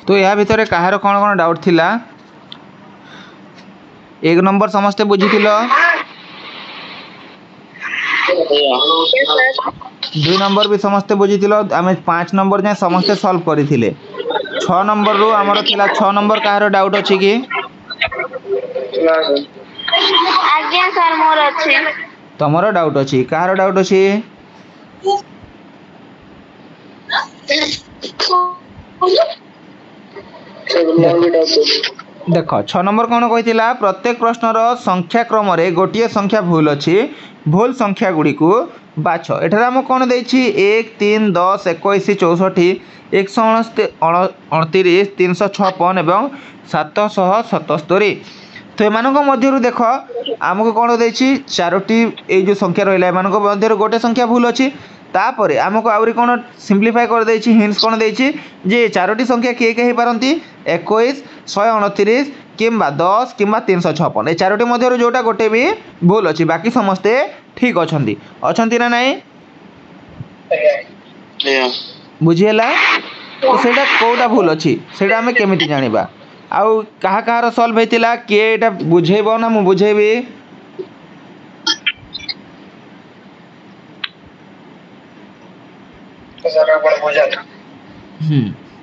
तो या भितर कहार कौन कौन डाउट थिला? एक नंबर समस्ते बुझीथिल, दुई नंबर भी समस्ते बुझीथिल, आमे 5 नंबर जाए समस्ते सॉल्व करिथिले। 6 नंबर रो हमर थिला 6 नंबर कहार डाउट अछि कि? आज्ञा सर मोर अछि। तमरो डाउट अछि, कहार डाउट अछि? देख 6 नंबर कौन कही प्रत्येक प्रश्नर संख्या क्रम रे गोटे संख्या भूल अच्छी, भूल संख्या गुड़ी को बाछ। एठार आम कौन देछि 1 3 10 21 64 129 356 एवं 777। तो एम देख आमको कौन देछि चारोटी ये जो संख्या रहा है गोटे संख्या भूल अच्छी। तापर आमको आउरी कौन सिंप्लीफाई कर देछि, हिंट्स कौन देछि जे चारोटी संख्या किए के पारती 21 129 किंबा 10 किंबा 356। ए चारोटी मध्य जोटा गोटे भी भूल अच्छी, बाकी समस्ते ठीक अछंती अछंती ना नहीं बुझीला। तो सेटा कोटा भूल अच्छी सेटा हमें केमिति जानिबा? आउ कहा कहार सॉल्व हेतिला किए एटा बुझेबो ना मु बुझेबी?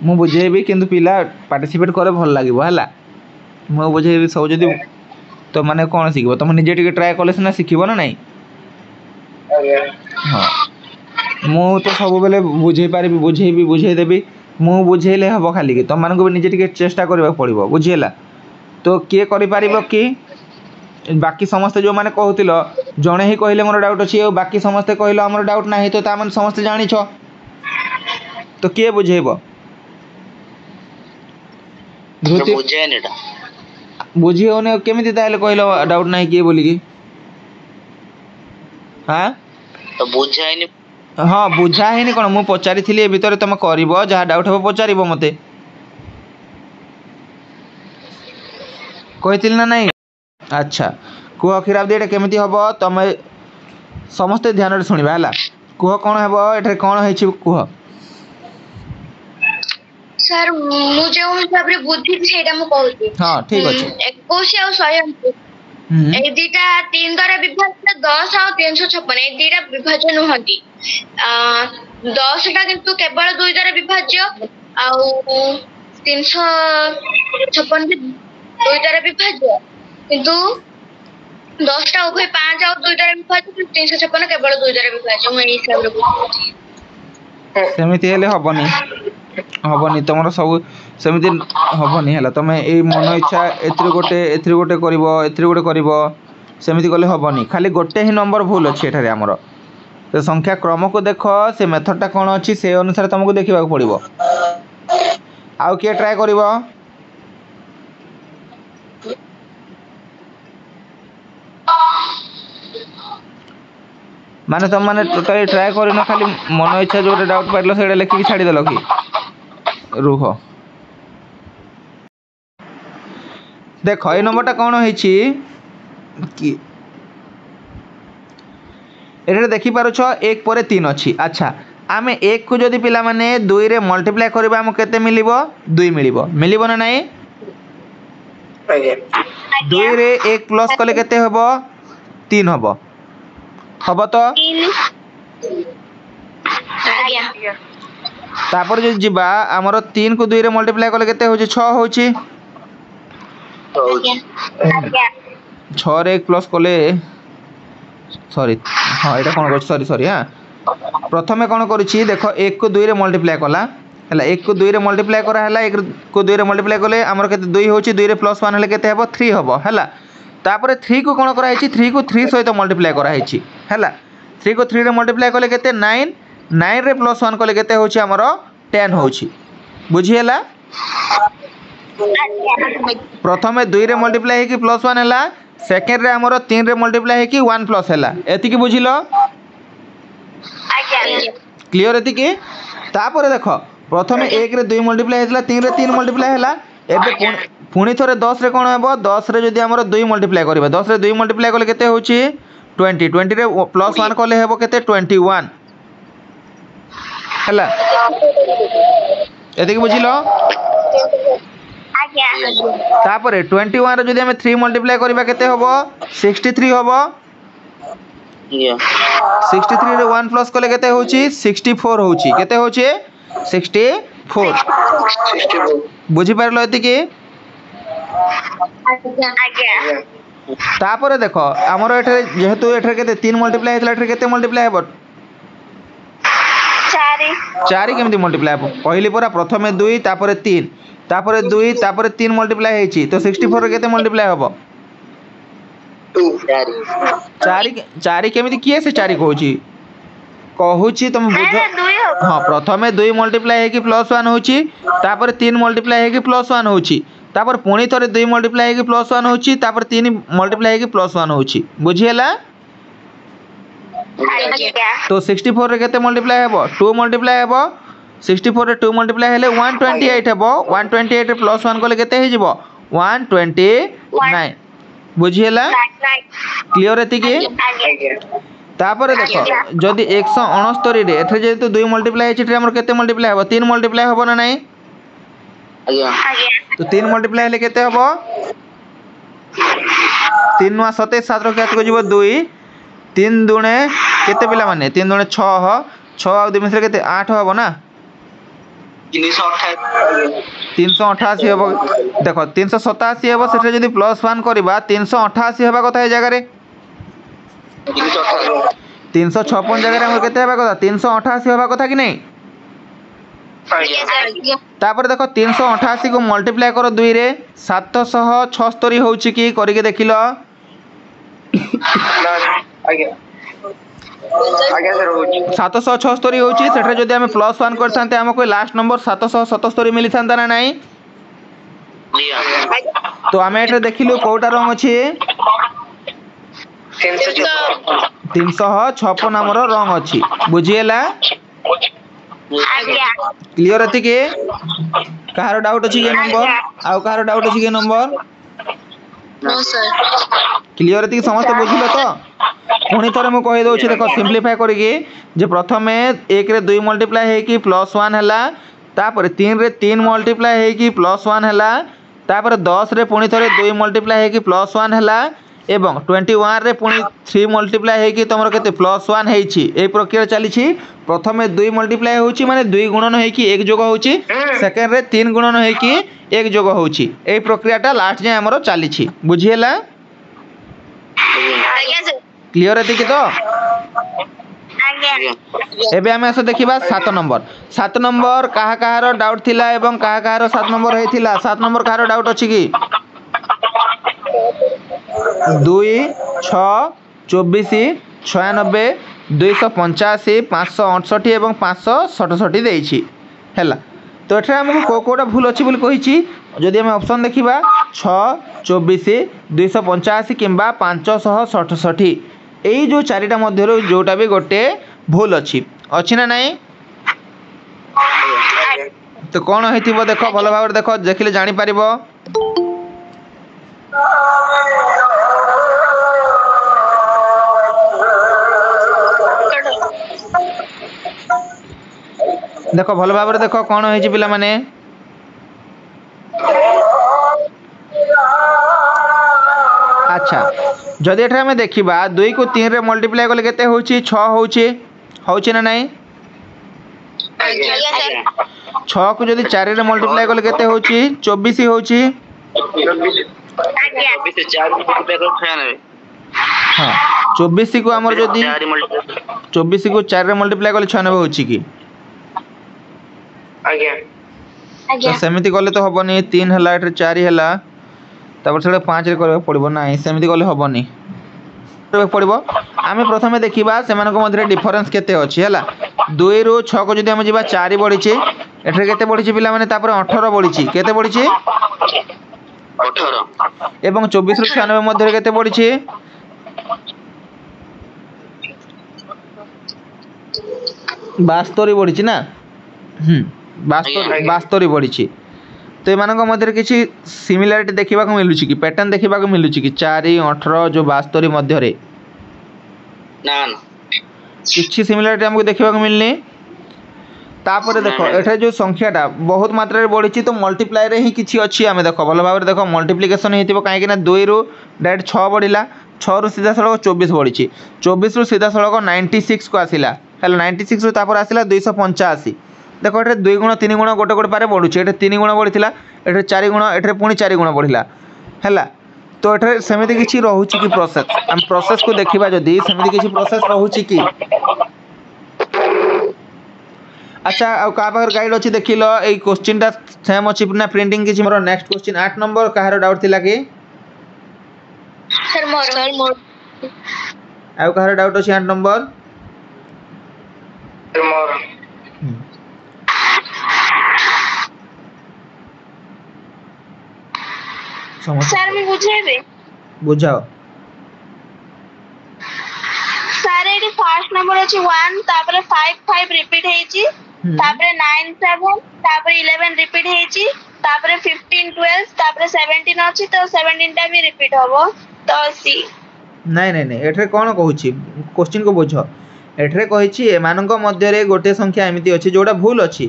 मु बुझेबी किंतु पिला पार्टिसिपेट करे भल लागिबो हला। मु बुझेबी सब जदी तो माने कोन सिखबो तुम निजे टिके ट्राई कले सिना सिखिबो ना नहीं। हां मु तो सब बेले बुझे पारिबी, बुझेबी बुझे देबी, मु बुझेले हबो खाली कि तुम मानको भी निजे टिके चेष्टा करबा पड़िबो बुझियला। तो किए करि पारिबो कि बाकी समस्त जो माने कहूतिलो जणे ही कहले मोर डाउट अछि और बाकी समस्त कहलो हमर डाउट नाही, तो ता माने समस्त जानि छ तो किए बुझेबो? धृति बुझेन एटा बुझी होने केमिति ताले कहलो डाउट नाही किए बोली कि? हां तो बुझाइनी। हाँ बुझा है कौन मुझे पचारि ए भितर तुम कर जहाँ डाउट हम पचार मत कही ना नहीं। अच्छा कह खीराब दी केमी हम तुम समस्ते ध्यान शुणा है कह कौन हम ये कौन है कह सर मु जो हिसाब रे बुद्धि सेटा मु कहूची। हां ठीक अछि 21 और 129 ए दीटा 3 द्वारा विभाजित 10 और 356 ए दीटा विभाज्य नहंती। 10 टा किंतु केवल 2 द्वारा विभाज्य और 356 भी 2 द्वारा विभाज्य किंतु 10 टा उभय 5 और 2 द्वारा विभाज्य 356 केवल 2 द्वारा विभाज्य। मैं हिसाब रे बुझी सेमिति हेले हबनी हबनी तुम सब सेमिति हबनी है तुम ये मन इच्छा एथि गोटे कर सेमिति कले हबनी खाली गोटे ही नंबर भूल अच्छी एठारे हमर। तो संख्या क्रम को देख से मेथडटा कौन अच्छी से अनुसार तुमको देखा पड़ो। आउ किए ट्राए कर माने तुम माने टोटली ट्राए कर खाली मन इच्छा जो डाउट पाइल से लिखिकी छाड़देल कि रुह देख ये नंबरटा कौन है ये देखिपार 1 पर 3 अच्छी। अच्छा आम 1 को जदि पिला माने 2 रे मल्टीप्लाई करबा हमको केते मिलिबो 2 मिलिबो ना नहीं 2 रे 1 प्लस कले केते हबो 3 हबो हबो तो तापर जो जिबा हमर 3 को 2 रे मल्टीप्लाई कले केते होची 6 होची 6 रे 1 प्लस कले सॉरी हाँ ये कौन कर सॉरी सॉरी हाँ प्रथम कौन करुच्ची देख 1 को 2 रे मल्टीप्लाई कला है 1 को 2 रे मल्टीप्लाई करा है 1 को 2 रे मल्टीप्लाई कले आमर केते 2 होची 2 रे प्लस 1 हेले केते हेबो 3 हेबो हैला। तापर 3 को कौन करा है 3 को 3 सहित मल्टीप्लाई करा है हैला 3 को 3 रे मल्टीप्लाई कले केते 9 9 रे प्लस 1 कले केते होची आमर 10 होची बुझी हैला। प्रथम 2 रे मल्टीप्लाई है कि प्लस 1 हैला सेकेंड रे हमरो 3 रे मल्टीप्लाई है कि 1 प्लस हैला एति की बुझिलो क्लियर एति की। तापर देखो प्रथम 1 रे 2 मल्टीप्लाई हैला 3 रे 3 मल्टीप्लाई हैला एबे पुणी थे 10 कौन हम 10 जदि आम 2 मल्टीप्लाई करवा 10 2 मल्टीप्लाई कले के 20 20 रे प्लस 1 कले हे के 21 है ये बुझिल तापर 21 रे जदि आम 3 मल्टीप्लाई करवा के 63 हम 63 रे 1 प्लस कले के 64 होची केते होची 64 बुझी पारलो एति तापर देख आमर एठे जेहेतु एठे केते 3 मल्टीप्लाई हेतला एठे केते मल्टीप्लाई हेबो 4 केमति मल्टीप्लाई हेबो पहिली पूरा प्रथमे 2 तापर 3 तापर 2 तापर 3 मल्टीप्लाई हेची तो 64 रे केते मल्टीप्लाई हेबो 4 केमति किए से 4 कहूची कहूची तुम बुझ हां प्रथमे 2 मल्टीप्लाई हेकी प्लस 1 होची तापर 3 मल्टीप्लाई हेकी प्लस 1 होची तापर पुणी थरे 2 मल्टीप्लाई हेकी प्लस 1 होची तापर 3 मल्टीप्लाई हेकी प्लस 1 होची बुझी हला तो 64 रे केते मल्टीप्लाई हेबो 2 मल्टीप्लाई हेबो 64 रे 2 मल्टीप्लाई हेले 128 हेबो 128 रे प्लस 1 कोले केते हे जिवो 129 बुझी हला क्लियर एति की तापर देखो जदि 169 रे एथे जेतु 2 मल्टीप्लाई हेछि हमर केते मल्टीप्लाई हेबो 3 मल्टीप्लाई हेबो ना नाही तो 3 मल्टीप्लाई हेले केते हेबो 3 नुआ 27 7 रो केते को जीवो 2 3 दुणे केते पिला माने 3 दुणे 6 6 आ 2 मिसरे केते 8 हेबो ना 388 हेबो देखो 387 हेबो सेटे जदि प्लस 1 करबा 388 हेबा कथा ए जगह रे 356 जगह रे हमर केते हेबा कथा 388 हेबा कथा कि नहीं तापर देखो 388 को मल्टीप्लाई करो 2 रे 776 होची की करी के देखिलो आगे 776 होची सेठरे जदि हम प्लस 1 करथांते हमको लास्ट नंबर 777 मिली थांता ना नहीं तो हमें एठे देखिलु कोटा रंग अछि 356 नंबर रंग अछि बुझिएला क्लियर अछि के कहारो डाउट अछि के नंबर आउ कहारो डाउट अछि के नंबर नो सर क्लियर अछि समस्त बुझिलो तो पुणी थरे मु कहि दउछि देखो सिंपलीफाई करिके जे प्रथमे 1 रे 2 मल्टीप्लाई हे कि प्लस 1 हला तापर 3 रे 3 मल्टीप्लाई हे कि प्लस 1 हला तापर 10 रे पुणी थरे 2 मल्टीप्लाई हे कि प्लस 1 हला एवं 21 रे पुणी 3 मल्टीप्लाई हे कि तमरो केते प्लस 1 हेछि ए प्रक्रिया चली छि प्रथमे 2 मल्टीप्लाई होछि माने 2 गुणन हे कि 1 जोग होछि सेकंड रे 3 गुणन हे कि 1 जोग होछि ए प्रक्रियाटा लास्ट जे हमरो चली छि बुझिएला क्लियर है कि तो एबे हम ऐसे देखिबा 7 नंबर कहा कहारो डाउट थिला एवं कहा कहारो 7 नंबर हेथिला 7 नंबर कहारो डाउट अछि कि 2 6 24 96 285 568 एवं 567 देछि हैला तो एठा हमको कोटा भूल अछि बोली कहिछि जदि हम ऑप्शन देखिबा 6 24 285 किंबा 567 एई जो चारिटा मध्यरो जोटा भी गोटे भूल अछि ना नहीं तो कौन हेतिबो देखो भलो भाव देखो देखिले जानि परिबो देखो भलो भाव देखो कौन हेछि पिला माने अच्छा जदि एठा हमें देखिबा 2 को 3 रे मल्टीप्लाई करले केते होछि 6 होछि ना नहीं 6 को जदि 4 रे मल्टीप्लाई करले केते होछि 24 होछि आज्ञा 24 से 4 मल्टीप्लाई कर 96 हां 24 को हमर जदि 24 को 4 रे मल्टीप्लाई करले 96 होछि की आज्ञा तो सेमिति करले तो हबनी 3 हला एठे 4 हला तापर सेडे 5 रे करबा पड़िबो नाही सेमिति करले हबनी पड़िबो आमे प्रथमे देखिबा सेमानक मध्ये डिफरेंस केते अछि हला 2 रो 6 को जदि हम जिबा 4 बढिचे एठे केते बढिचे पिला माने तापर 18 बढिचे केते बढिचे 18 एवं 24 रो 96 मध्ये केते बढिचे 72 बढिचे ना 72 बढिचे तो एମାନଙ୍କ मध्य किसी सिमिलारिटी देखा मिलूँ कि पैटर्न देखा मिलूँ कि 4 18 जो 72 मध्य ना किसी सिमिलारिटी हमको देखा मिलनी। तापर देख एठे जो संख्याटा बहुत मात्रा बढ़ी तो मल्टीप्लाई रे ही किसी अच्छी आम देख भल भाव देख मल्टीप्लिकेसन हो कहीं 2 रु डायरेक्ट 6 बढ़ला 6 रु सीधा सड़क 24 बढ़ी 24 रु सीधा सड़क 96 को आसला है 96 रु तापर आसला 285 देख ये 2 गुण 3 गुण गोटे गोटे पारे बढ़ुचे ये 3 गुण बढ़ी ये 4 गुण ये पुणी 4 गुण बढ़ला है तो ये सेमती किसी रोचे कि प्रोसेस आम प्रोसेस को देखा जदि सेमती किसी प्रोसेस रोचे कि अच्छा क्या गाइड अच्छी देख लो ये क्वेश्चन टा सेम अच्छी ना प्रिंटिंग किसी मोर नेक्स्ट क्वेश्चन 8 नंबर कहार डाउट थिला कि सर मोर आउ कहार डाउट अछि 8 नंबर सर मैं बुझेबे बुझाओ सर एडी फर्स्ट नंबर अछि 1 तापर 5 5 रिपीट हेची तापर 9 7 तापर 11 रिपीट हेची तापर 15 12 तापर 17 अछि तो 17 टा भी रिपीट होबो तो सी नहीं नहीं नहीं एठरे कोन कहूची क्वेश्चन को बुझो एठरे कहिची एमानक मध्य रे गोटे संख्या एमिति अछि जोडा भूल अछि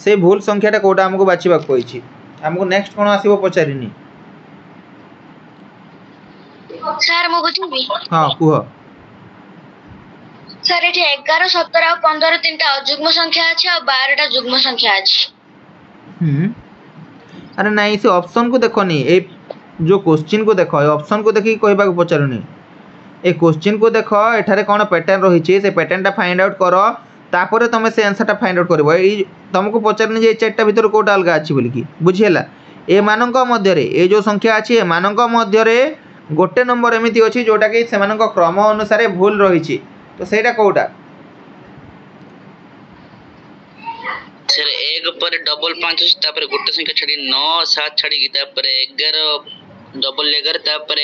से भूल संख्याटा कोटा हमको बाछिबा कहिची हमको नेक्स्ट कोन आसीबो पचारिनी सर मो बुझिबी हां कुह सर एठी 11 17 और 15 तीनटा अजुग्म संख्या अछि और 12 टा जुग्म संख्या अछि अरे नहीं से ऑप्शन को देखो नहीं ए जो क्वेश्चन को देखो ऑप्शन को देखि कहबा को पचारुनी ए क्वेश्चन को देखो एठारे कोन पैटर्न रही छे से पैटर्न टा फाइंड आउट करो तापर तुम से आंसर टा फाइंड आउट करबो ए तुमको पचारनी जे चारटा भीतर कोटा अलगा अछि बोली कि बुझियला ए मानक मध्य रे ए जो संख्या अछि ए मानक मध्य रे गोटे नंबर एमिति अछि जोटा कि सेमानक क्रम अनुसार भूल रही छी तो सेटा कोटा सर एक पर डबल 5 तापर गोटे संख्या छडी 9 7 छडी तापर 11 डबल 11 तापर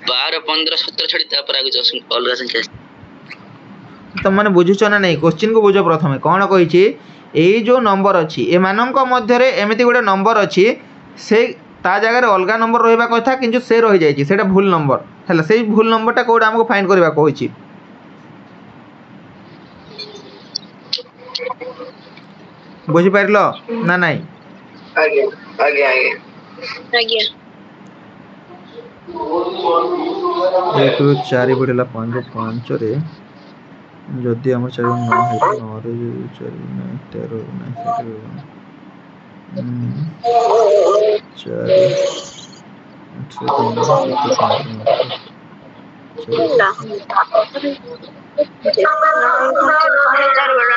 12 15 17 छडी तापर आगे अलग संख्या तुम माने बुझुछ ना नहीं क्वेश्चन को बुझो प्रथमे कोन कहि छी ए जो नंबर अछि ए मानक मध्य रे एमिति गोटे नंबर अछि से ता जगह रे अलगा नंबर रहबा कथा किंतु से रहि जाय छी सेटा भूल नंबर हला से भूल नंबर टा कोडा हमको फाइंड करबा कहै छी बुझी पारलो ना नहीं आगे आगे आगे आज्ञा 1 रु 4 बढ़ला 5 रु 5 रे जदि हम 4 9 है 9 रे 4 9 13 9 4 ला